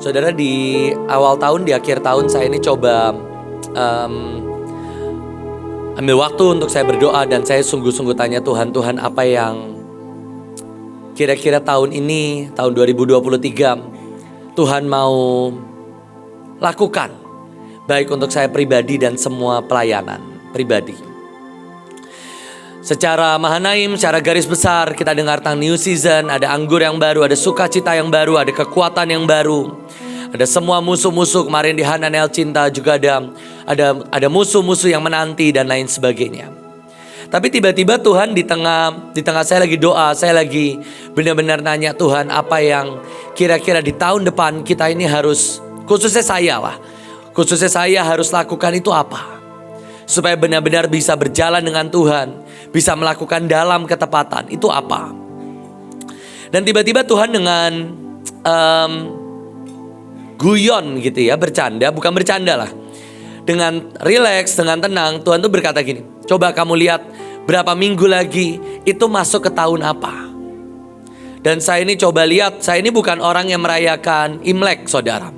Saudara, di awal tahun, di akhir tahun saya ini coba ambil waktu untuk saya berdoa. Dan saya sungguh-sungguh tanya Tuhan apa yang kira-kira tahun ini, tahun 2023 Tuhan mau lakukan, baik untuk saya pribadi dan semua pelayanan pribadi. Secara Mahanaim, secara garis besar kita dengar tentang new season. Ada anggur yang baru, ada sukacita yang baru, ada kekuatan yang baru. Ada semua musuh-musuh. Kemarin di Hananel Cinta juga ada musuh-musuh yang menanti dan lain sebagainya. Tapi tiba-tiba Tuhan di tengah saya lagi doa, saya lagi benar-benar nanya Tuhan, apa yang kira-kira di tahun depan kita ini harus, khususnya saya harus lakukan itu apa? Supaya benar-benar bisa berjalan dengan Tuhan, bisa melakukan dalam ketepatan, itu apa? Dan tiba-tiba Tuhan dengan guyon gitu ya, bukan bercanda lah, dengan rileks, dengan tenang, Tuhan tuh berkata gini, coba kamu lihat berapa minggu lagi itu masuk ke tahun apa. Dan saya ini coba lihat, saya ini bukan orang yang merayakan Imlek, saudara.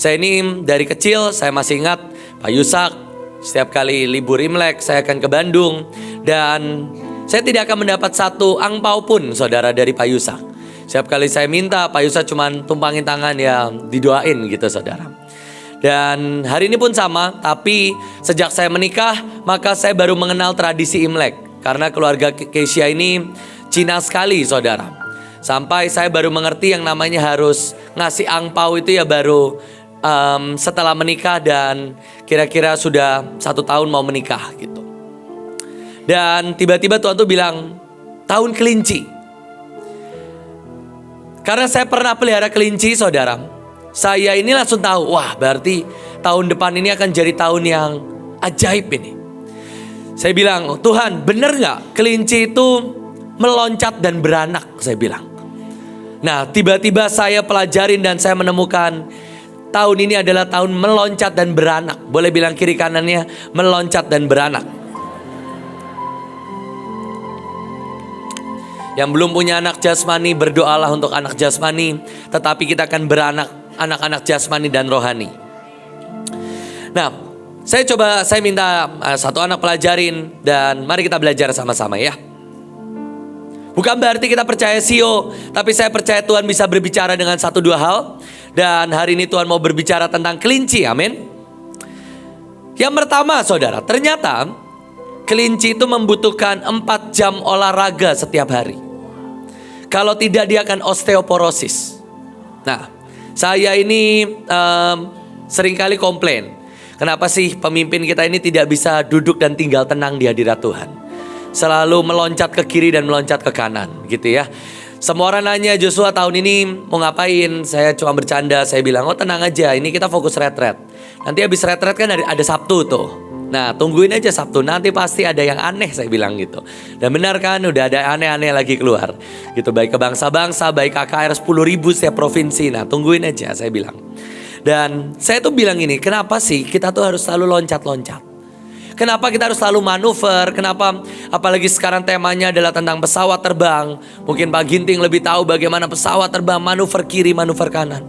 Saya ini dari kecil, saya masih ingat Pak Yusak, setiap kali libur Imlek saya akan ke Bandung. Dan saya tidak akan mendapat satu angpau pun, saudara, dari Pak Yusak. Setiap kali saya minta, Pak Yusak cuman tumpangin tangan, ya didoain gitu, saudara. Dan hari ini pun sama, tapi sejak saya menikah, maka saya baru mengenal tradisi Imlek. Karena keluarga Keisha ini Cina sekali, saudara. Sampai saya baru mengerti yang namanya harus ngasih angpau itu ya baru setelah menikah dan kira-kira sudah 1 tahun mau menikah gitu. Dan tiba-tiba Tuhan tuh bilang, tahun kelinci. Karena saya pernah pelihara kelinci, saudara, saya ini langsung tahu, wah berarti tahun depan ini akan jadi tahun yang ajaib ini. Saya bilang, Tuhan bener gak kelinci itu meloncat dan beranak? Saya bilang. Nah, tiba-tiba saya pelajarin dan saya menemukan tahun ini adalah tahun meloncat dan beranak. Boleh bilang kiri kanannya, meloncat dan beranak. Yang belum punya anak jasmani, berdoalah untuk anak jasmani. Tetapi kita akan beranak, anak-anak jasmani dan rohani. Nah, saya minta satu anak pelajarin. Dan mari kita belajar sama-sama ya. Bukan berarti kita percaya sio, tapi saya percaya Tuhan bisa berbicara dengan 1-2 hal. Dan hari ini Tuhan mau berbicara tentang kelinci, amin. Yang pertama, saudara, ternyata kelinci itu membutuhkan 4 jam olahraga setiap hari. Kalau tidak dia akan osteoporosis. Nah, saya ini seringkali komplain, kenapa sih pemimpin kita ini tidak bisa duduk dan tinggal tenang di hadirat Tuhan. Selalu meloncat ke kiri dan meloncat ke kanan gitu ya. Semua orang nanya, Joshua tahun ini mau ngapain? Saya cuma bercanda, saya bilang, oh tenang aja, ini kita fokus retret. Nanti habis retret kan ada Sabtu tuh. Nah tungguin aja Sabtu, nanti pasti ada yang aneh, saya bilang gitu. Dan benar kan, udah ada aneh-aneh lagi keluar gitu, baik ke bangsa-bangsa, baik KKR 10.000 setiap provinsi. Nah tungguin aja, saya bilang. Dan saya tuh bilang ini, kenapa sih kita tuh harus selalu loncat-loncat? Kenapa kita harus selalu manuver? Kenapa apalagi sekarang temanya adalah tentang pesawat terbang? Mungkin Pak Ginting lebih tahu bagaimana pesawat terbang, manuver kiri, manuver kanan.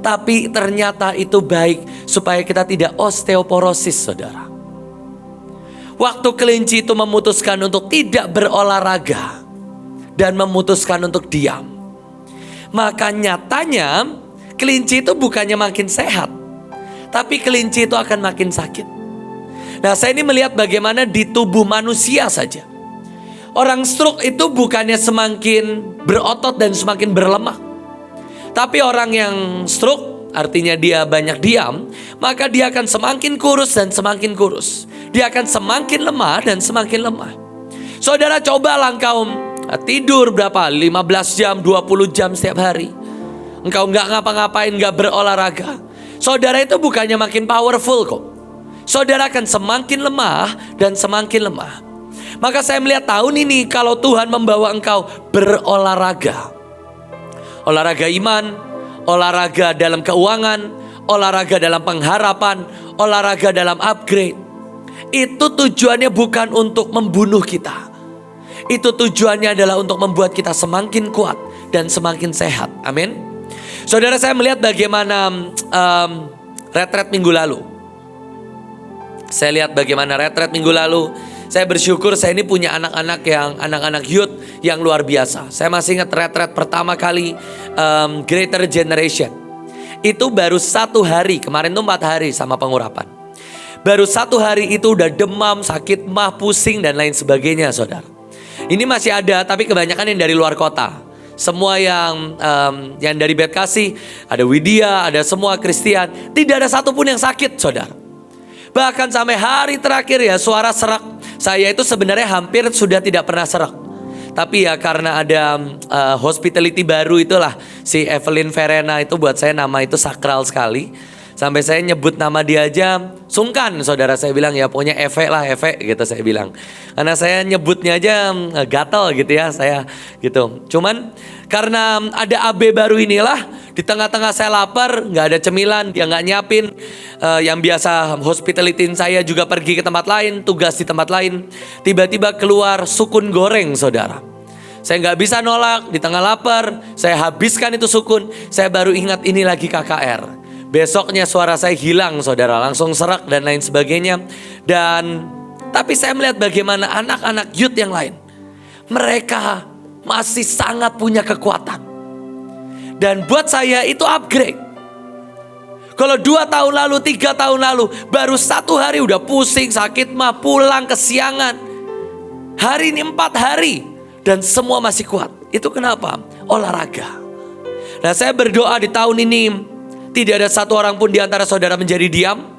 Tapi ternyata itu baik supaya kita tidak osteoporosis, saudara. Waktu kelinci itu memutuskan untuk tidak berolahraga dan memutuskan untuk diam, maka nyatanya kelinci itu bukannya makin sehat, tapi kelinci itu akan makin sakit. Nah, saya ini melihat bagaimana di tubuh manusia saja. Orang stroke itu bukannya semakin berotot dan semakin berlemak. Tapi orang yang stroke, artinya dia banyak diam, maka dia akan semakin kurus dan semakin kurus. Dia akan semakin lemah dan semakin lemah. Saudara, cobalah engkau tidur berapa? 15 jam, 20 jam setiap hari. Engkau gak ngapa-ngapain, gak berolahraga. Saudara itu bukannya makin powerful kok. Saudara akan semakin lemah dan semakin lemah. Maka saya melihat tahun ini kalau Tuhan membawa engkau berolahraga. Olahraga iman, olahraga dalam keuangan, olahraga dalam pengharapan, olahraga dalam upgrade. Itu tujuannya bukan untuk membunuh kita. Itu tujuannya adalah untuk membuat kita semakin kuat dan semakin sehat. Amin. Saudara, saya melihat bagaimana retret minggu lalu. Saya lihat bagaimana retret minggu lalu. Saya bersyukur saya ini punya anak-anak youth yang luar biasa. Saya masih ingat retret pertama kali Greater Generation. Itu baru 1 hari, kemarin tuh 4 hari sama pengurapan. Baru 1 hari itu udah demam, sakit mah, pusing dan lain sebagainya, saudara. Ini masih ada, tapi kebanyakan yang dari luar kota. Semua yang dari Bekasi, ada Widya, ada semua Kristian. Tidak ada satupun yang sakit, saudara. Bahkan sampai hari terakhir ya, suara serak saya itu sebenarnya hampir sudah tidak pernah serak. Tapi ya karena ada hospitality baru itulah, si Evelyn Verena itu buat saya nama itu sakral sekali. Sampai saya nyebut nama dia aja sungkan, saudara. Saya bilang ya pokoknya Eve gitu saya bilang. Karena saya nyebutnya aja gatel gitu ya saya gitu. Cuman karena ada AB baru inilah, di tengah-tengah saya lapar, nggak ada cemilan, dia nggak nyiapin. Yang biasa hospitality saya juga pergi ke tempat lain, tugas di tempat lain. Tiba-tiba keluar sukun goreng, saudara. Saya nggak bisa nolak, di tengah lapar, saya habiskan itu sukun. Saya baru ingat ini lagi KKR. Besoknya suara saya hilang, saudara, langsung serak dan lain sebagainya. Tapi saya melihat bagaimana anak-anak youth yang lain, mereka masih sangat punya kekuatan. Dan buat saya itu upgrade. Kalau 2 tahun lalu, 3 tahun lalu, baru 1 hari udah pusing, sakit mah, pulang kesiangan. Hari ini 4 hari dan semua masih kuat. Itu kenapa? Olahraga. Nah, saya berdoa di tahun ini tidak ada satu orang pun di antara saudara menjadi diam.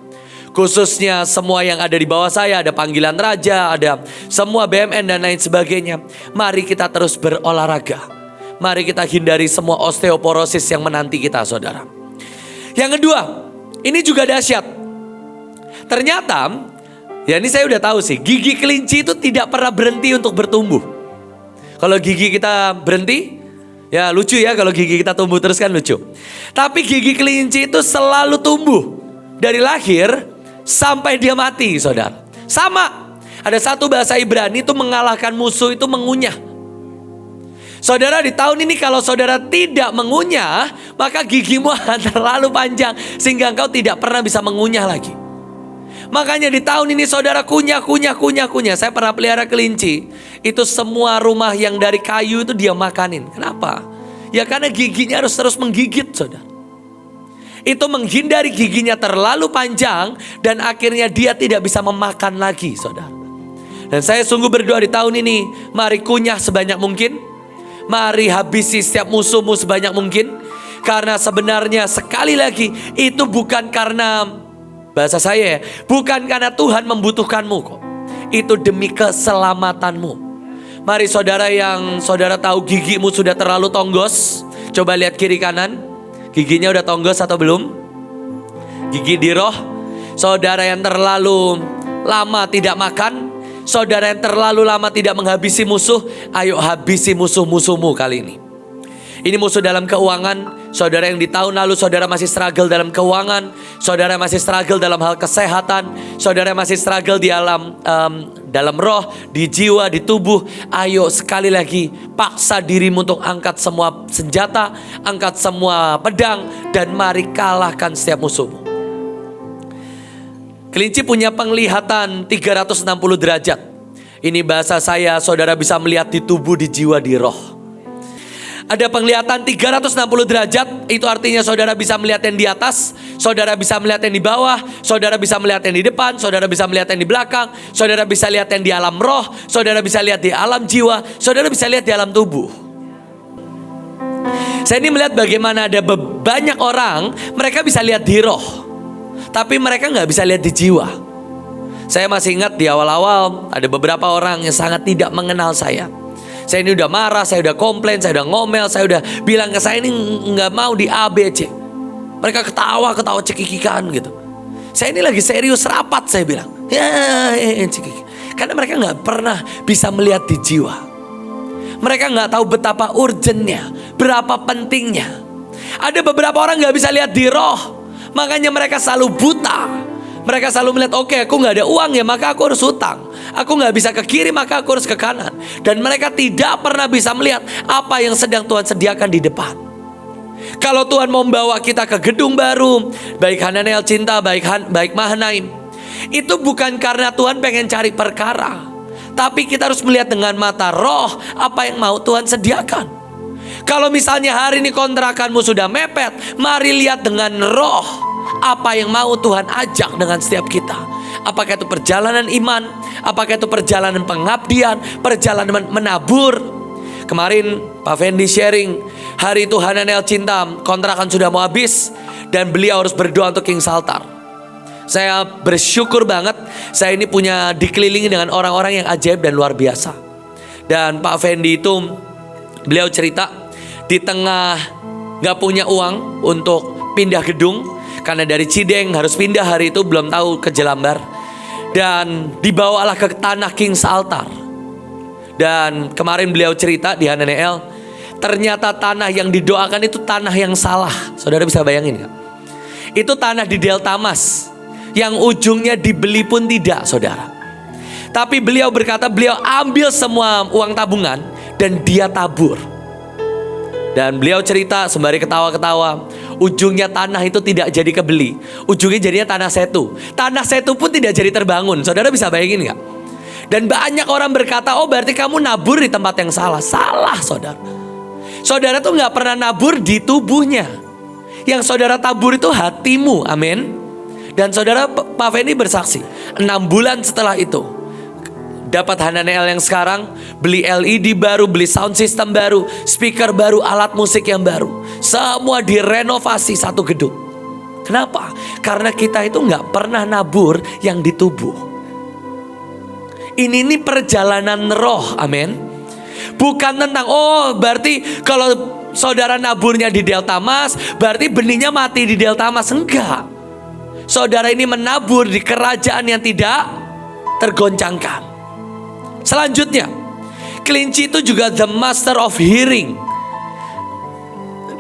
Khususnya semua yang ada di bawah saya, ada panggilan raja, ada semua BMN dan lain sebagainya. Mari kita terus berolahraga. Mari kita hindari semua osteoporosis yang menanti kita, saudara. Yang kedua, ini juga dahsyat. Ternyata, ya ini saya udah tahu sih, gigi kelinci itu tidak pernah berhenti untuk bertumbuh. Kalau gigi kita berhenti, ya lucu ya, kalau gigi kita tumbuh terus kan lucu. Tapi gigi kelinci itu selalu tumbuh. Dari lahir sampai dia mati, saudara. Sama, ada satu bahasa Ibrani itu mengalahkan musuh itu mengunyah. Saudara, di tahun ini kalau saudara tidak mengunyah, maka gigimu akan terlalu panjang sehingga engkau tidak pernah bisa mengunyah lagi. Makanya di tahun ini saudara kunyah. Saya pernah pelihara kelinci. Itu semua rumah yang dari kayu itu dia makanin. Kenapa? Ya karena giginya harus terus menggigit, saudara. Itu menghindari giginya terlalu panjang dan akhirnya dia tidak bisa memakan lagi, saudara. Dan saya sungguh berdoa di tahun ini, mari kunyah sebanyak mungkin. Mari habisi setiap musuhmu sebanyak mungkin. Karena sebenarnya sekali lagi itu bukan karena, bahasa saya ya, bukan karena Tuhan membutuhkanmu kok. Itu demi keselamatanmu. Mari saudara yang saudara tahu gigimu sudah terlalu tonggos, coba lihat kiri kanan. Giginya udah tonggos atau belum? Gigi di roh. Saudara yang terlalu lama tidak makan, saudara yang terlalu lama tidak menghabisi musuh, ayo habisi musuh-musuhmu kali ini. Ini musuh dalam keuangan. Saudara yang di tahun lalu saudara masih struggle dalam keuangan, saudara masih struggle dalam hal kesehatan, saudara masih struggle di dalam roh, di jiwa, di tubuh. Ayo sekali lagi paksa dirimu untuk angkat semua senjata, angkat semua pedang, dan mari kalahkan setiap musuhmu. Kelinci punya penglihatan 360 derajat. Ini bahasa saya, saudara bisa melihat di tubuh, di jiwa, di roh. Ada penglihatan 360 derajat, itu artinya saudara bisa melihat yang di atas, saudara bisa melihat yang di bawah, saudara bisa melihat yang di depan, saudara bisa melihat yang di belakang, saudara bisa lihat yang di alam roh, saudara bisa lihat di alam jiwa, saudara bisa lihat di alam tubuh. Saya ini melihat bagaimana ada banyak orang, mereka bisa lihat di roh, tapi mereka gak bisa lihat di jiwa. Saya masih ingat di awal-awal ada beberapa orang yang sangat tidak mengenal saya. Saya ini udah marah, saya udah komplain, saya udah ngomel, saya udah bilang ke saya ini gak mau di ABC. Mereka ketawa cekikikan gitu. Saya ini lagi serius rapat, saya bilang. Karena mereka gak pernah bisa melihat di jiwa. Mereka gak tahu betapa urgentnya, berapa pentingnya. Ada beberapa orang gak bisa lihat di roh, makanya mereka selalu buta. Mereka selalu melihat, oke, aku gak ada uang ya, maka aku harus hutang. Aku gak bisa ke kiri, maka aku harus ke kanan. Dan mereka tidak pernah bisa melihat apa yang sedang Tuhan sediakan di depan. Kalau Tuhan mau membawa kita ke gedung baru, baik Hananiel Cinta, baik Mahanaim, itu bukan karena Tuhan pengen cari perkara, tapi kita harus melihat dengan mata roh apa yang mau Tuhan sediakan. Kalau misalnya hari ini kontrakanmu sudah mepet, mari lihat dengan roh apa yang mau Tuhan ajak dengan setiap kita. Apakah itu perjalanan iman, apakah itu perjalanan pengabdian, perjalanan menabur. Kemarin Pak Fendi sharing, hari itu Hananiel Cinta kontrakan sudah mau habis dan beliau harus berdoa untuk King Saltar. Saya bersyukur banget, saya ini punya dikelilingi dengan orang-orang yang ajaib dan luar biasa. Dan Pak Fendi itu, beliau cerita di tengah gak punya uang untuk pindah gedung, karena dari Cideng harus pindah hari itu, belum tahu ke Jelambar. Dan dibawalah ke tanah King Saltar. Dan kemarin beliau cerita di Hananiel, ternyata tanah yang didoakan itu tanah yang salah. Saudara bisa bayangin gak? Itu tanah di Delta Mas, yang ujungnya dibeli pun tidak, saudara. Tapi beliau berkata, beliau ambil semua uang tabungan dan dia tabur. Dan beliau cerita sembari ketawa-ketawa, ujungnya tanah itu tidak jadi kebeli, ujungnya jadinya tanah setu. Tanah setu pun tidak jadi terbangun. Saudara bisa bayangin gak? Dan banyak orang berkata, oh berarti kamu nabur di tempat yang salah. Salah, saudara. Saudara tuh gak pernah nabur di tubuhnya. Yang saudara tabur itu hatimu, amin. Dan saudara Pak Fendi bersaksi, 6 bulan setelah itu dapat Hananiel yang sekarang, beli LED baru, beli sound system baru, speaker baru, alat musik yang baru. Semua direnovasi satu gedung. Kenapa? Karena kita itu gak pernah nabur yang di tubuh. Ini perjalanan roh, amin. Bukan tentang, oh berarti kalau saudara naburnya di Delta Mas, berarti benihnya mati di Delta Mas. Enggak. Saudara ini menabur di kerajaan yang tidak tergoncangkan. Selanjutnya, kelinci itu juga the master of hearing.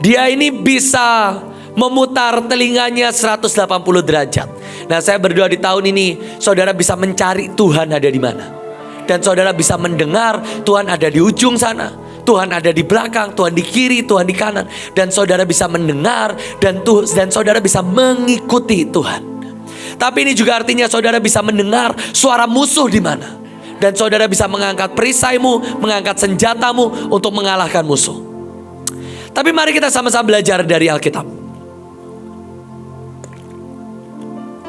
Dia ini bisa memutar telinganya 180 derajat. Nah, saya berdoa di tahun ini saudara bisa mencari Tuhan ada di mana. Dan saudara bisa mendengar Tuhan ada di ujung sana, Tuhan ada di belakang, Tuhan di kiri, Tuhan di kanan. Dan saudara bisa mendengar dan saudara bisa mengikuti Tuhan. Tapi ini juga artinya saudara bisa mendengar suara musuh di mana. Dan saudara bisa mengangkat perisaimu, mengangkat senjatamu untuk mengalahkan musuh. Tapi mari kita sama-sama belajar dari Alkitab.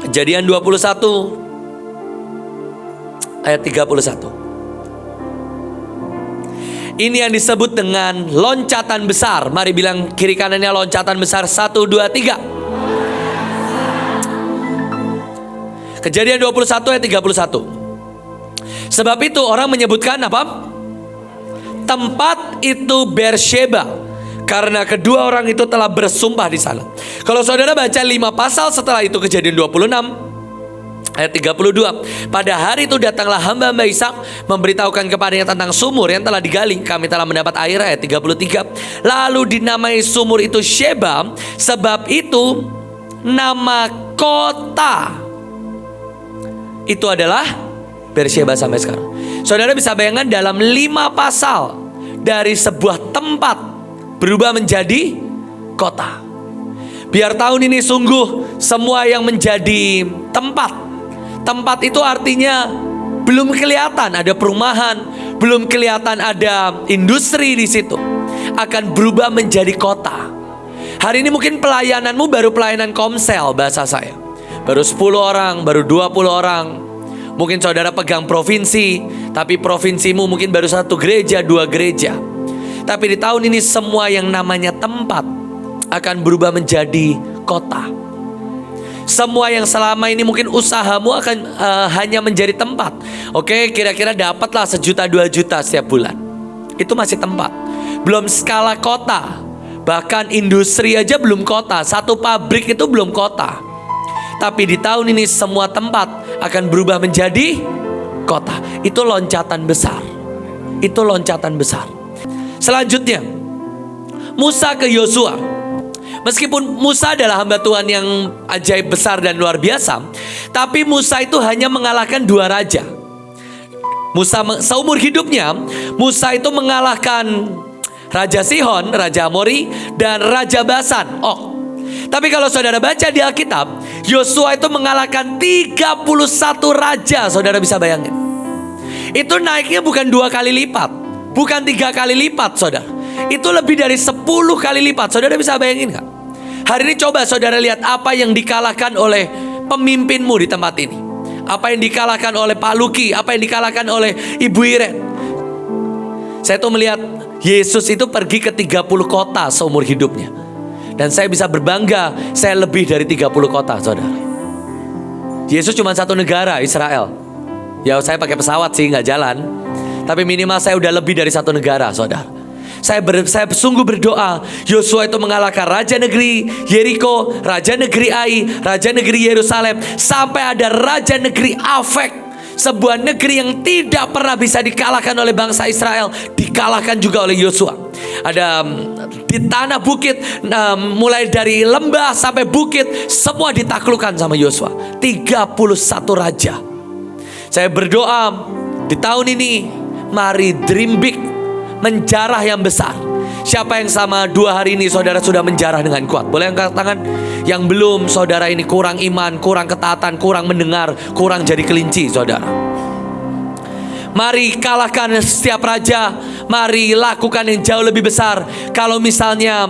Kejadian 21 ayat 31. Ini yang disebut dengan loncatan besar. Mari bilang kiri kanannya loncatan besar. 1, 2, 3. Kejadian 21 ayat 31. Sebab itu orang menyebutkan apa? Tempat itu Beersheba, karena kedua orang itu telah bersumpah di sana. Kalau saudara baca 5 pasal setelah itu, Kejadian 26 ayat 32. Pada hari itu datanglah hamba-hamba Ishak memberitahukan kepadanya tentang sumur yang telah digali. Kami telah mendapat air, ayat 33. Lalu dinamai sumur itu Sheba, sebab itu nama kota itu adalah Beersheba sampai sekarang. Saudara bisa bayangkan dalam 5 pasal dari sebuah tempat berubah menjadi kota. Biar tahun ini sungguh semua yang menjadi tempat. Tempat itu artinya belum kelihatan ada perumahan, belum kelihatan ada industri di situ, akan berubah menjadi kota. Hari ini mungkin pelayananmu baru pelayanan komsel bahasa saya. Baru 10 orang, baru 20 orang. Mungkin saudara pegang provinsi, tapi provinsimu mungkin baru 1 gereja, 2 gereja. Tapi di tahun ini semua yang namanya tempat akan berubah menjadi kota. Semua yang selama ini mungkin usahamu akan hanya menjadi tempat. Oke, kira-kira dapatlah 1 juta 2 juta setiap bulan. Itu masih tempat. Belum skala kota. Bahkan industri aja belum kota. 1 pabrik itu belum kota. Tapi di tahun ini semua tempat akan berubah menjadi kota. Itu loncatan besar. Itu loncatan besar. Selanjutnya, Musa ke Yosua. Meskipun Musa adalah hamba Tuhan yang ajaib besar dan luar biasa, tapi Musa itu hanya mengalahkan 2 raja. Musa seumur hidupnya, Musa itu mengalahkan Raja Sihon, Raja Amori, dan Raja Basan, Og. Tapi kalau saudara baca di Alkitab, Yosua itu mengalahkan 31 raja. Saudara bisa bayangin. Itu naiknya bukan 2 kali lipat, bukan 3 kali lipat, saudara. Itu lebih dari 10 kali lipat. Saudara bisa bayangin gak? Hari ini coba saudara lihat apa yang dikalahkan oleh pemimpinmu di tempat ini. Apa yang dikalahkan oleh Pak Luki, apa yang dikalahkan oleh Ibu Iren. Saya tuh melihat Yesus itu pergi ke 30 kota seumur hidupnya. Dan saya bisa berbangga, saya lebih dari 30 kota, saudara. Yesus cuma satu negara, Israel. Ya saya pakai pesawat sih, gak jalan. Tapi minimal saya udah lebih dari satu negara, saudara. Saya sungguh berdoa, Yosua itu mengalahkan Raja Negeri Yeriko, Raja Negeri Ai, Raja Negeri Yerusalem, sampai ada Raja Negeri Afek. Sebuah negeri yang tidak pernah bisa dikalahkan oleh bangsa Israel, dikalahkan juga oleh Yosua. Ada di tanah bukit, mulai dari lembah sampai bukit, semua ditaklukkan sama Yosua. 31 raja. Saya berdoa di tahun ini, mari dream big, menjarah yang besar. Siapa yang sama 2 hari ini saudara sudah menjarah dengan kuat? Boleh angkat tangan. Yang belum, saudara ini kurang iman, kurang ketaatan, kurang mendengar, kurang jadi kelinci, saudara. Mari kalahkan setiap raja. Mari lakukan yang jauh lebih besar. Kalau misalnya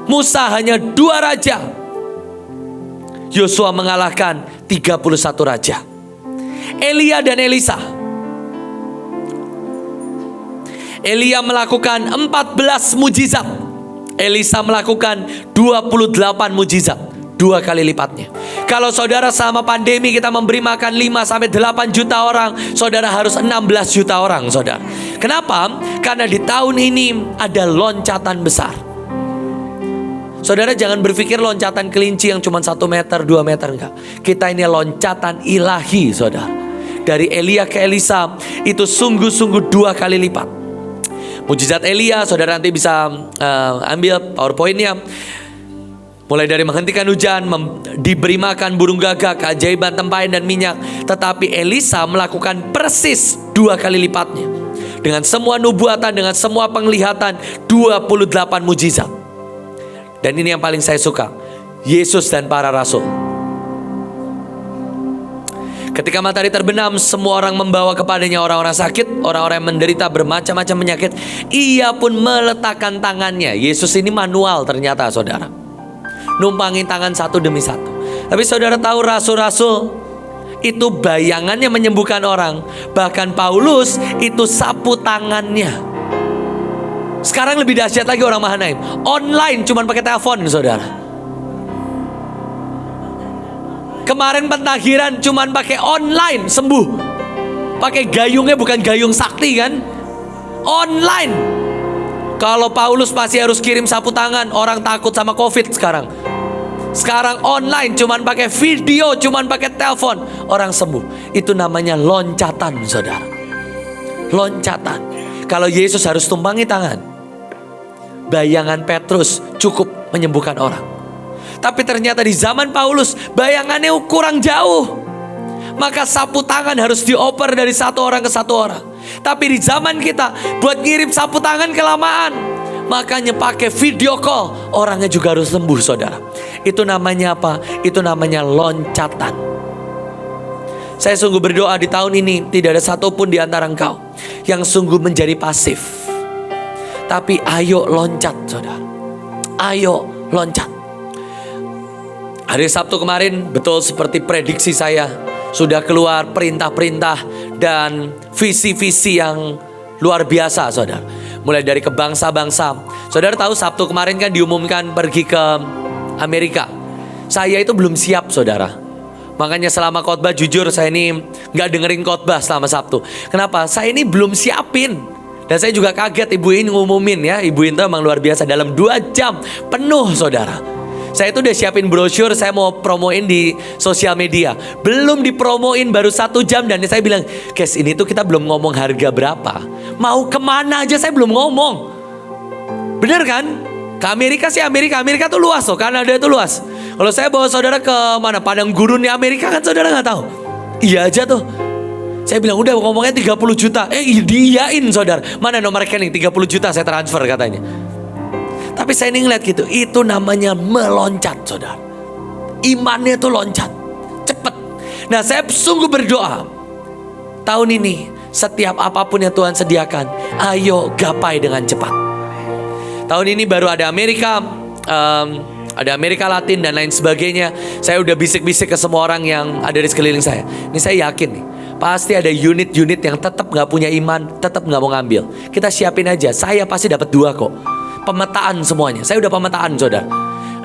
Musa hanya 2 raja, Yosua mengalahkan 31 raja. Elia dan Elisa. Elia melakukan 14 mujizat. Elisa melakukan 28 mujizat, 2 kali lipatnya. Kalau saudara sama pandemi kita memberi makan 5-8 juta orang, saudara harus 16 juta orang, saudara. Kenapa? Karena di tahun ini ada loncatan besar. Saudara jangan berpikir loncatan kelinci yang cuma 1 meter, 2 meter, enggak. Kita ini loncatan ilahi, saudara. Dari Elia ke Elisa itu sungguh-sungguh 2 kali lipat. Mujizat Elia, saudara nanti bisa ambil PowerPoint-nya. Mulai dari menghentikan hujan, diberi makan burung gagak, keajaiban tempayan dan minyak. Tetapi Elisa melakukan persis 2 kali lipatnya. Dengan semua nubuatan, dengan semua penglihatan, 28 mujizat. Dan ini yang paling saya suka, Yesus dan para rasul. Ketika matahari terbenam, semua orang membawa kepadanya orang-orang sakit, orang-orang yang menderita bermacam-macam penyakit. Ia pun meletakkan tangannya. Yesus ini manual ternyata, saudara. Numpangin tangan satu demi satu. Tapi saudara tahu rasul-rasul itu bayangannya menyembuhkan orang. Bahkan Paulus itu sapu tangannya. Sekarang lebih dahsyat lagi orang Mahanaim. Online cuman pakai telepon, saudara. Kemarin pentakhiran cuman pakai online sembuh. Pakai gayungnya bukan gayung sakti kan? Online. Kalau Paulus masih harus kirim sapu tangan, orang takut sama COVID sekarang. Sekarang online cuman pakai video, cuman pakai telepon, orang sembuh. Itu namanya loncatan, saudara. Loncatan. Kalau Yesus harus tumpangi tangan, bayangan Petrus cukup menyembuhkan orang. Tapi ternyata di zaman Paulus bayangannya kurang jauh. Maka sapu tangan harus dioper dari satu orang ke satu orang. Tapi di zaman kita buat ngirim sapu tangan kelamaan. Makanya pakai video call, orangnya juga harus sembuh, saudara. Itu namanya apa? Itu namanya loncatan. Saya sungguh berdoa di tahun ini tidak ada satupun di antara engkau yang sungguh menjadi pasif. Tapi ayo loncat, saudara. Ayo loncat. Hari Sabtu kemarin betul seperti prediksi saya, sudah keluar perintah-perintah dan visi-visi yang luar biasa, saudara. Mulai dari ke bangsa-bangsa. Saudara tahu Sabtu kemarin kan diumumkan pergi ke Amerika. Saya itu belum siap, saudara. Makanya selama khotbah jujur saya ini gak dengerin khotbah selama Sabtu. Kenapa? Saya ini belum siapin. Dan saya juga kaget Ibu In ngumumin ya. Ibu In itu emang luar biasa, dalam 2 jam penuh, saudara. Saya itu udah siapin brosur, saya mau promoin di sosial media. Belum dipromoin baru 1 jam. Dan saya bilang, guys ini tuh kita belum ngomong harga berapa, mau kemana aja saya belum ngomong. Bener kan? Ke Amerika sih, Amerika tuh luas loh, Kanada itu luas. Kalau saya bawa saudara ke mana, padang gurun di Amerika kan saudara gak tahu. Iya aja tuh. Saya bilang udah ngomongnya 30 juta. Diiyain saudara. Mana nomor rekening 30 juta saya transfer katanya. Tapi saya ini ngeliat gitu. Itu namanya meloncat saudara. Imannya itu loncat. Cepet. Nah saya sungguh berdoa. Tahun ini setiap apapun yang Tuhan sediakan, ayo gapai dengan cepat. Tahun ini baru ada Amerika. Ada Amerika Latin dan lain sebagainya. Saya udah bisik-bisik ke semua orang yang ada di sekeliling saya. Ini saya yakin nih, pasti ada unit-unit yang tetap gak punya iman, tetap gak mau ngambil. Kita siapin aja, saya pasti dapat 2 kok. Pemetaan semuanya, saya udah pemetaan saudara.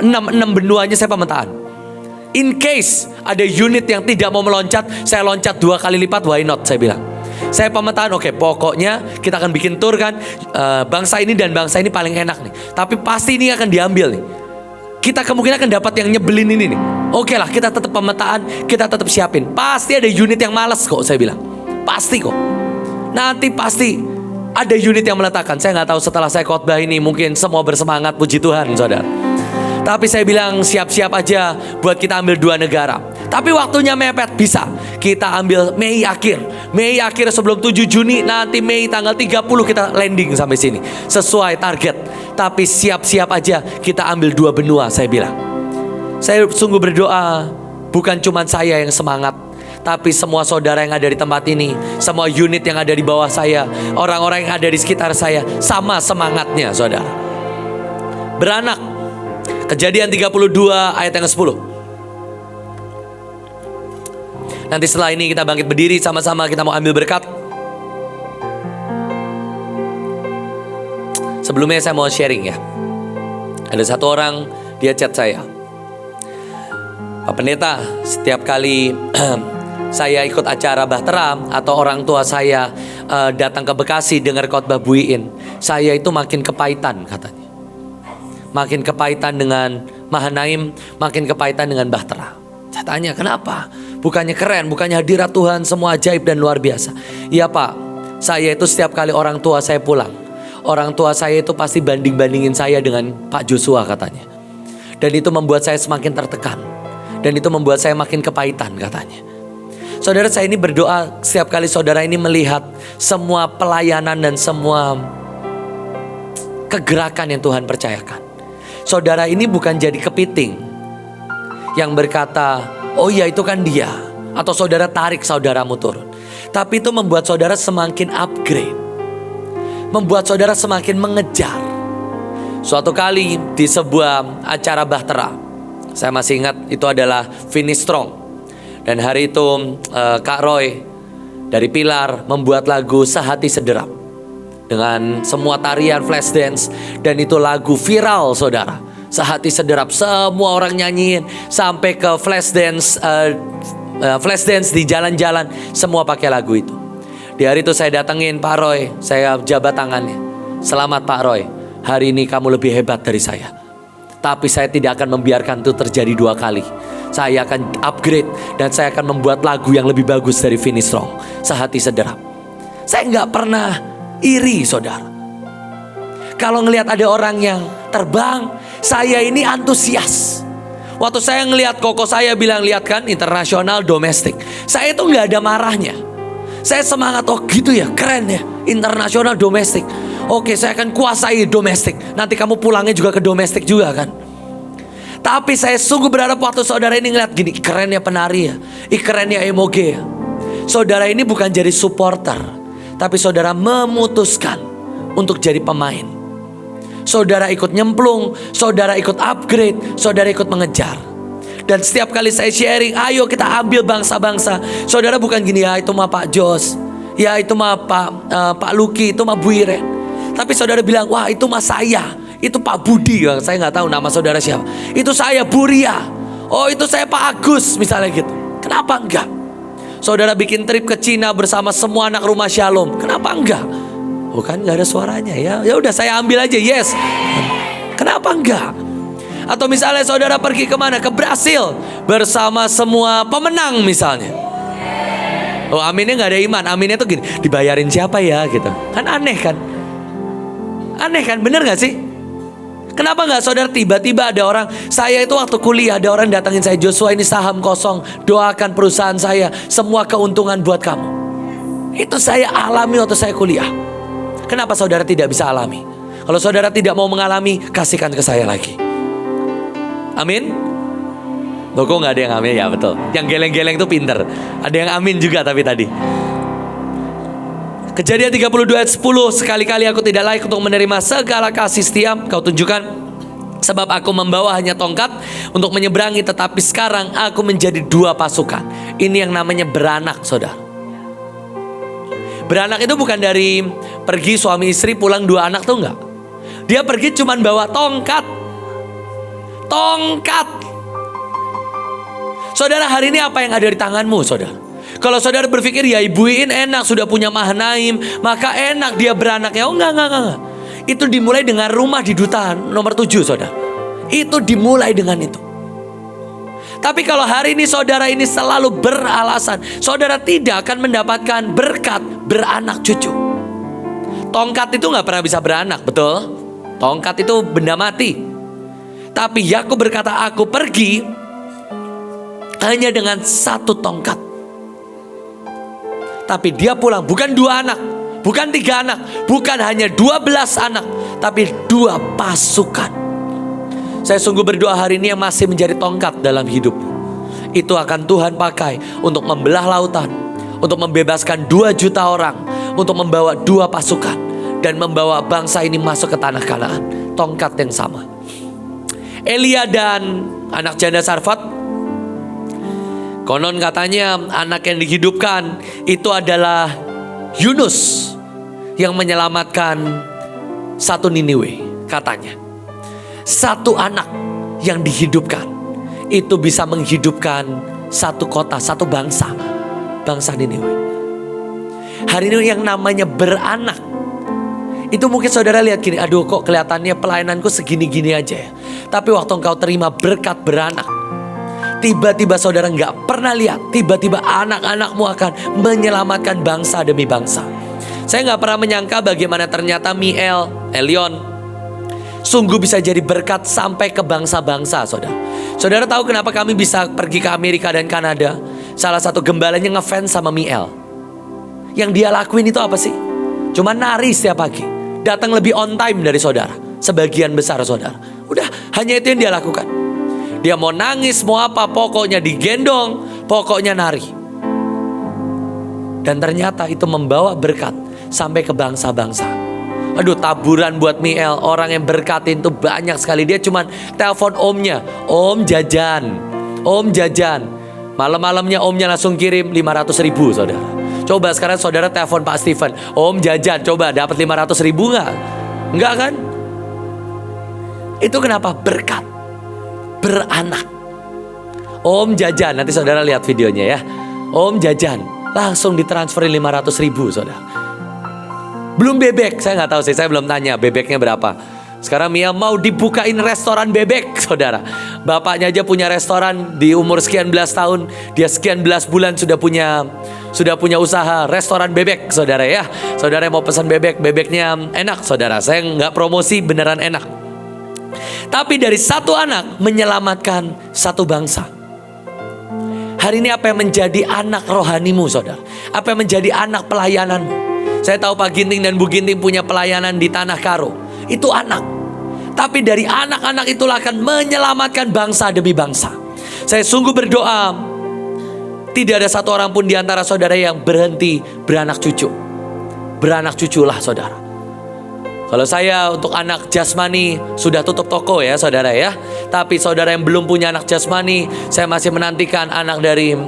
6 benuanya saya pemetaan. In case ada unit yang tidak mau meloncat, saya loncat 2 kali lipat, why not, saya bilang. Saya pemetaan, oke, pokoknya kita akan bikin tour kan, bangsa ini dan bangsa ini paling enak nih. Tapi pasti ini akan diambil nih. Kita kemungkinan akan dapat yang nyebelin ini nih. Oke lah, kita tetap pemetaan, kita tetap siapin. Pasti ada unit yang malas kok, saya bilang. Pasti kok. Nanti pasti ada unit yang meletakkan. Saya nggak tahu setelah saya khotbah ini mungkin semua bersemangat, puji Tuhan, saudara. Tapi saya bilang siap-siap aja buat kita ambil 2 negara. Tapi waktunya mepet, bisa. Kita ambil Mei akhir. Mei akhir sebelum 7 Juni, nanti Mei tanggal 30 kita landing sampai sini. Sesuai target. Tapi siap-siap aja kita ambil 2 benua, saya bilang. Saya sungguh berdoa, bukan cuma saya yang semangat, tapi semua saudara yang ada di tempat ini, semua unit yang ada di bawah saya, orang-orang yang ada di sekitar saya, sama semangatnya saudara. Beranak. Kejadian 32 ayat yang ke-10. Nanti setelah ini kita bangkit berdiri sama-sama, kita mau ambil berkat. Sebelumnya saya mau sharing ya. Ada satu orang, dia chat saya, Pak Pendeta, setiap kali saya ikut acara Bahtera atau orang tua saya datang ke Bekasi dengar khotbah Bu Iin, saya itu makin kepahitan katanya. Makin kepahitan dengan Mahanaim, makin kepahitan dengan Bahtera. Saya tanya, kenapa? Bukannya keren, bukannya hadirat Tuhan semua ajaib dan luar biasa. Iya Pak, saya itu setiap kali orang tua saya pulang, orang tua saya itu pasti banding-bandingin saya dengan Pak Joshua katanya. Dan itu membuat saya semakin tertekan. Dan itu membuat saya makin kepahitan katanya. Saudara, saya ini berdoa setiap kali saudara ini melihat semua pelayanan dan semua kegerakan yang Tuhan percayakan. Saudara ini bukan jadi kepiting yang berkata, oh iya itu kan dia. Atau saudara tarik saudaramu turun. Tapi itu membuat saudara semakin upgrade. Membuat saudara semakin mengejar. Suatu kali di sebuah acara Bahtera, saya masih ingat itu adalah Finish Strong. Dan hari itu Kak Roy dari Pilar membuat lagu Sehati Sederap dengan semua tarian flash dance. Dan itu lagu viral saudara, Sehati Sederap. Semua orang nyanyiin sampai ke flash dance di jalan-jalan, semua pakai lagu itu. Di hari itu saya datengin Pak Roy, saya jabat tangannya. Selamat Pak Roy, hari ini kamu lebih hebat dari saya. Tapi saya tidak akan membiarkan itu terjadi 2 kali. Saya akan upgrade dan saya akan membuat lagu yang lebih bagus dari Finish Strong, Sehati Sederap. Saya nggak pernah iri saudara. Kalau ngelihat ada orang yang terbang, saya ini antusias. Waktu saya ngelihat koko saya bilang, lihat kan internasional domestik, saya itu nggak ada marahnya. Saya semangat, oh gitu ya, keren ya, internasional domestik. Oke, saya akan kuasai domestik. Nanti kamu pulangnya juga ke domestik juga kan. Tapi saya sungguh berharap waktu saudara ini ngeliat gini, kerennya penari ya, kerennya emoge ya. Saudara ini bukan jadi supporter, tapi saudara memutuskan untuk jadi pemain. Saudara ikut nyemplung, saudara ikut upgrade, saudara ikut mengejar. Dan setiap kali saya sharing, ayo kita ambil bangsa-bangsa. Saudara bukan gini, ya itu mah Pak Jos, ya itu mah Pak Luki, itu mah Bu Iren. Tapi saudara bilang, wah itu mah saya, itu Pak Budi, saya nggak tahu nama saudara siapa. Itu saya Bu Ria, oh itu saya Pak Agus misalnya gitu. Kenapa enggak? Saudara bikin trip ke Cina bersama semua anak rumah Shalom, kenapa enggak? Oh kan nggak ada suaranya ya. Ya udah saya ambil aja, yes. Kenapa enggak? Atau misalnya saudara pergi kemana? Ke Brasil bersama semua pemenang misalnya. Oh aminnya nggak ada iman. Aminnya tuh gini, dibayarin siapa ya gitu. Kan aneh kan? Aneh kan? Bener gak sih? Kenapa gak saudara tiba-tiba ada orang, saya itu waktu kuliah ada orang datangin saya, Joshua ini saham kosong, doakan perusahaan saya, semua keuntungan buat kamu. Itu saya alami waktu saya kuliah. Kenapa saudara tidak bisa alami? Kalau saudara tidak mau mengalami, kasihkan ke saya lagi. Amin. Loh, kok gak ada yang amin? Ya betul. Yang geleng-geleng itu pinter. Ada yang amin juga tapi tadi. Kejadian 32 ayat 10. Sekali-kali aku tidak layak untuk menerima segala kasih setia kau tunjukkan. Sebab aku membawa hanya tongkat untuk menyeberangi. Tetapi sekarang aku menjadi 2 pasukan. Ini yang namanya beranak, saudara. Beranak itu bukan dari pergi suami istri pulang 2 anak tuh enggak. Dia pergi cuman bawa tongkat. Tongkat. Saudara, hari ini apa yang ada di tanganmu, saudara? Kalau saudara berpikir ya ibuin enak, sudah punya Mahanaim, maka enak dia beranak. Ya, oh enggak. Itu dimulai dengan rumah di Duta nomor 7, saudara. Itu dimulai dengan itu. Tapi kalau hari ini saudara ini selalu beralasan, saudara tidak akan mendapatkan berkat beranak cucu. Tongkat itu gak pernah bisa beranak, betul? Tongkat itu benda mati. Tapi Yakub berkata, aku pergi hanya dengan 1 tongkat. Tapi dia pulang bukan 2 anak, bukan 3 anak, bukan hanya 12 anak, tapi 2 pasukan. Saya sungguh berdoa hari ini yang masih menjadi tongkat dalam hidupmu, itu akan Tuhan pakai untuk membelah lautan, untuk membebaskan 2 juta orang, untuk membawa 2 pasukan, dan membawa bangsa ini masuk ke tanah Kanaan. Tongkat yang sama. Elia dan anak janda Sarfat, konon katanya anak yang dihidupkan itu adalah Yunus yang menyelamatkan satu Niniwe. Katanya 1 anak yang dihidupkan itu bisa menghidupkan 1 kota, 1 bangsa, bangsa Niniwe. Hari ini yang namanya beranak, itu mungkin saudara lihat gini, aduh kok kelihatannya pelayananku segini-gini aja ya. Tapi waktu engkau terima berkat beranak, tiba-tiba saudara nggak pernah lihat, tiba-tiba anak-anakmu akan menyelamatkan bangsa demi bangsa. Saya nggak pernah menyangka bagaimana ternyata Elion sungguh bisa jadi berkat sampai ke bangsa-bangsa, saudara. Saudara tahu kenapa kami bisa pergi ke Amerika dan Kanada? Salah satu gembalanya ngefans sama Miel. Yang dia lakuin itu apa sih? Cuma nari setiap pagi. Datang lebih on time dari saudara. Sebagian besar saudara. Udah, hanya itu yang dia lakukan. Dia mau nangis, mau apa, pokoknya digendong, pokoknya nari. Dan ternyata itu membawa berkat sampai ke bangsa-bangsa. Aduh, taburan buat Miel. Orang yang berkatin tuh banyak sekali. Dia cuman telepon omnya, om jajan, om jajan. Malam-malamnya omnya langsung kirim 500.000, saudara. Coba sekarang saudara telepon Pak Steven, om jajan, coba dapat 500.000 gak? Enggak kan? Itu kenapa? Berkat beranak. Om jajan, nanti saudara lihat videonya ya. Om jajan, langsung ditransferin 500.000, saudara. Belum bebek, saya nggak tahu sih, saya belum tanya bebeknya berapa. Sekarang Mia mau dibukain restoran bebek, saudara. Bapaknya aja punya restoran di umur sekian belas tahun, dia sekian belas bulan sudah punya usaha restoran bebek, saudara ya. Saudara yang mau pesan bebek, bebeknya enak, saudara. Saya nggak promosi, beneran enak. Tapi dari 1 anak menyelamatkan 1 bangsa. Hari ini apa yang menjadi anak rohanimu, saudara? Apa yang menjadi anak pelayananmu? Saya tahu Pak Ginting dan Bu Ginting punya pelayanan di Tanah Karo. Itu anak. Tapi dari anak-anak itulah akan menyelamatkan bangsa demi bangsa. Saya sungguh berdoa, tidak ada 1 orang pun di antara saudara yang berhenti beranak cucu. Beranak cuculah, saudara. Kalau saya untuk anak jasmani sudah tutup toko ya, saudara ya. Tapi saudara yang belum punya anak jasmani, saya masih menantikan anak dari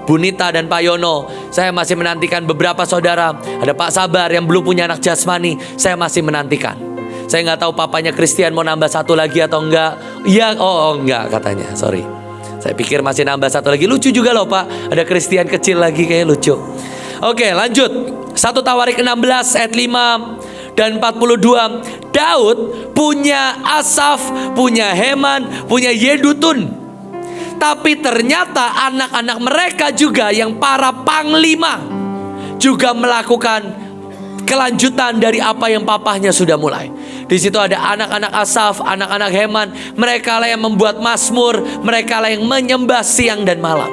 Bu Nita dan Pak Yono. Saya masih menantikan beberapa saudara. Ada Pak Sabar yang belum punya anak jasmani, saya masih menantikan. Saya nggak tahu papanya Christian mau nambah 1 lagi atau enggak. Iya, oh enggak katanya, sorry. Saya pikir masih nambah 1 lagi. Lucu juga loh Pak, ada Christian kecil lagi, kayak lucu. Oke, lanjut. 1 Tawarik 16 ayat 5 dan 42. Daud punya Asaf, punya Heman, punya Yedutun. Tapi ternyata anak-anak mereka juga yang para panglima juga melakukan kelanjutan dari apa yang papahnya sudah mulai. Di situ ada anak-anak Asaf, anak-anak Heman. Mereka lah yang membuat mazmur, mereka lah yang menyembah siang dan malam.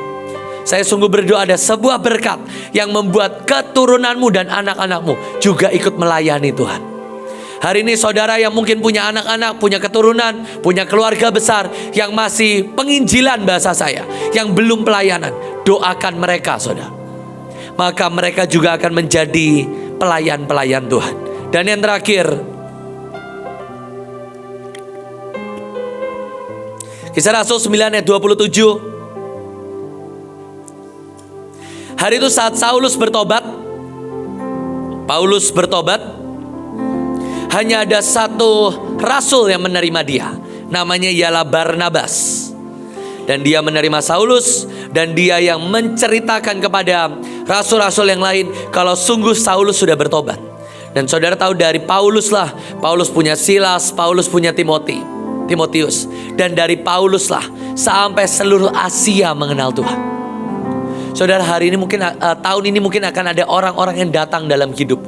Saya sungguh berdoa ada sebuah berkat yang membuat keturunanmu dan anak-anakmu juga ikut melayani Tuhan. Hari ini saudara yang mungkin punya anak-anak, punya keturunan, punya keluarga besar yang masih penginjilan bahasa saya, yang belum pelayanan, doakan mereka saudara. Maka mereka juga akan menjadi pelayan-pelayan Tuhan. Dan yang terakhir, Kisah Rasul 9 ayat 27. Hari itu saat Paulus bertobat, hanya ada satu rasul yang menerima dia. Namanya ialah Barnabas. Dan dia menerima Saulus. Dan dia yang menceritakan kepada rasul-rasul yang lain kalau sungguh Saulus sudah bertobat. Dan saudara tahu dari Paulus lah, Paulus punya Silas, Paulus punya Timotius. Dan dari Paulus lah sampai seluruh Asia mengenal Tuhan. Saudara, hari ini mungkin tahun ini mungkin akan ada orang-orang yang datang dalam hidup.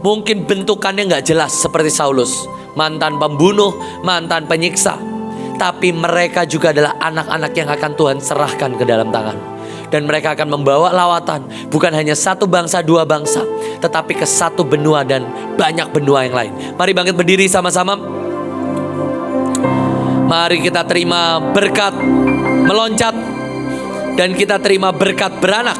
Mungkin bentukannya gak jelas seperti Saulus, mantan pembunuh, mantan penyiksa. Tapi mereka juga adalah anak-anak yang akan Tuhan serahkan ke dalam tangan. Dan mereka akan membawa lawatan, bukan hanya satu bangsa, dua bangsa, tetapi ke satu benua dan banyak benua yang lain. Mari bangkit berdiri sama-sama. Mari kita terima berkat meloncat. Dan kita terima berkat beranak.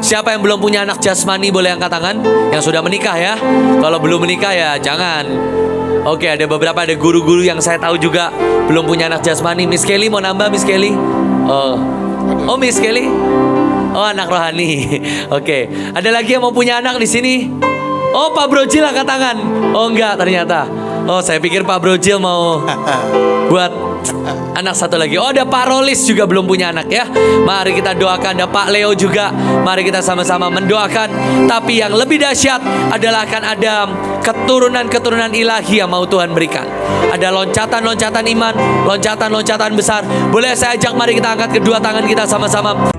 Siapa yang belum punya anak jasmani boleh angkat tangan. Yang sudah menikah ya. Kalau belum menikah ya jangan. Oke, ada beberapa, ada guru-guru yang saya tahu juga belum punya anak jasmani. Miss Kelly mau nambah, Miss Kelly? Oh Miss Kelly? Oh, anak rohani. Oke, ada lagi yang mau punya anak di sini? Oh, Pak Brojil angkat tangan. Oh enggak ternyata. Oh, saya pikir Pak Brojil mau buat anak satu lagi. Oh, ada Pak Rolis juga belum punya anak ya. Mari kita doakan. Ada Pak Leo juga. Mari kita sama-sama mendoakan. Tapi yang lebih dahsyat adalah akan ada keturunan-keturunan ilahi yang mau Tuhan berikan. Ada loncatan-loncatan iman, loncatan-loncatan besar. Boleh saya ajak, mari kita angkat kedua tangan kita sama-sama.